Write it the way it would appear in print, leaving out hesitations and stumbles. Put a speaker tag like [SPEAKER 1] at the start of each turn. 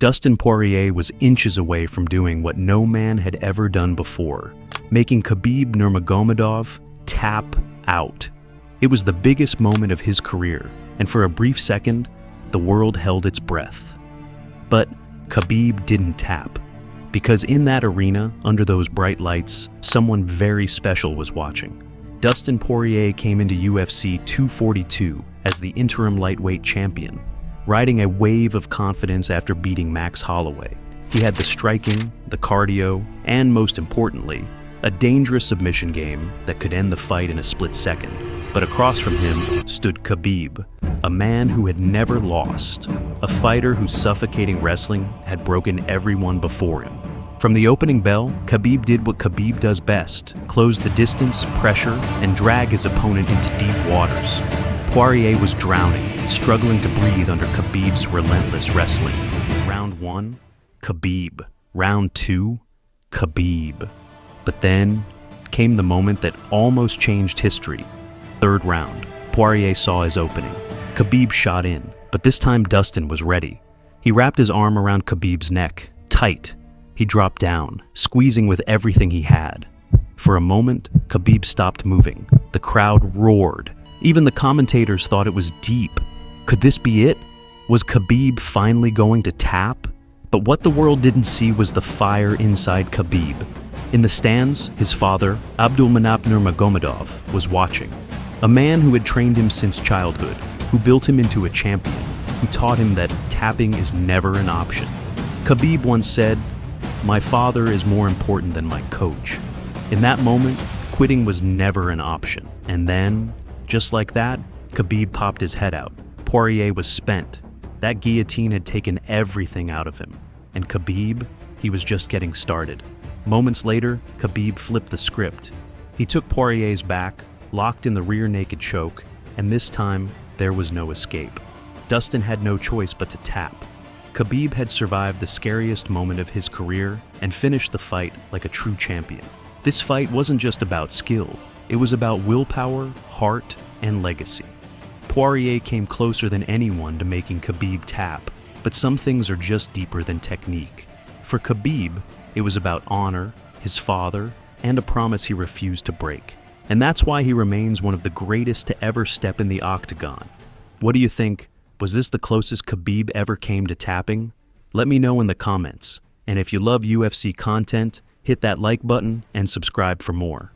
[SPEAKER 1] Dustin Poirier was inches away from doing what no man had ever done before, making Khabib Nurmagomedov tap out. It was the biggest moment of his career, and for a brief second, the world held its breath. But Khabib didn't tap, because in that arena, under those bright lights, someone very special was watching. Dustin Poirier came into UFC 242 as the interim lightweight champion, riding a wave of confidence after beating Max Holloway. He had the striking, the cardio, and most importantly, a dangerous submission game that could end the fight in a split second. But across from him stood Khabib, a man who had never lost, a fighter whose suffocating wrestling had broken everyone before him. From the opening bell, Khabib did what Khabib does best: close the distance, pressure, and drag his opponent into deep waters. Poirier was drowning, struggling to breathe under Khabib's relentless wrestling. Round 1, Khabib. Round 2, Khabib. But then came the moment that almost changed history. Third round, Poirier saw his opening. Khabib shot in, but this time Dustin was ready. He wrapped his arm around Khabib's neck, tight. He dropped down, squeezing with everything he had. For a moment, Khabib stopped moving. The crowd roared. Even the commentators thought it was deep. Could this be it? Was Khabib finally going to tap? But what the world didn't see was the fire inside Khabib. In the stands, his father, Abdulmanap Nurmagomedov, was watching. A man who had trained him since childhood, who built him into a champion, who taught him that tapping is never an option. Khabib once said, "My father is more important than my coach." In that moment, quitting was never an option. And then, just like that, Khabib popped his head out. Poirier was spent. That guillotine had taken everything out of him. And Khabib, he was just getting started. Moments later, Khabib flipped the script. He took Poirier's back, locked in the rear naked choke, and this time, there was no escape. Dustin had no choice but to tap. Khabib had survived the scariest moment of his career and finished the fight like a true champion. This fight wasn't just about skill. It was about willpower, heart, and legacy. Poirier came closer than anyone to making Khabib tap, but some things are just deeper than technique. For Khabib, it was about honor, his father, and a promise he refused to break. And that's why he remains one of the greatest to ever step in the octagon. What do you think? Was this the closest Khabib ever came to tapping? Let me know in the comments. And if you love UFC content, hit that like button and subscribe for more.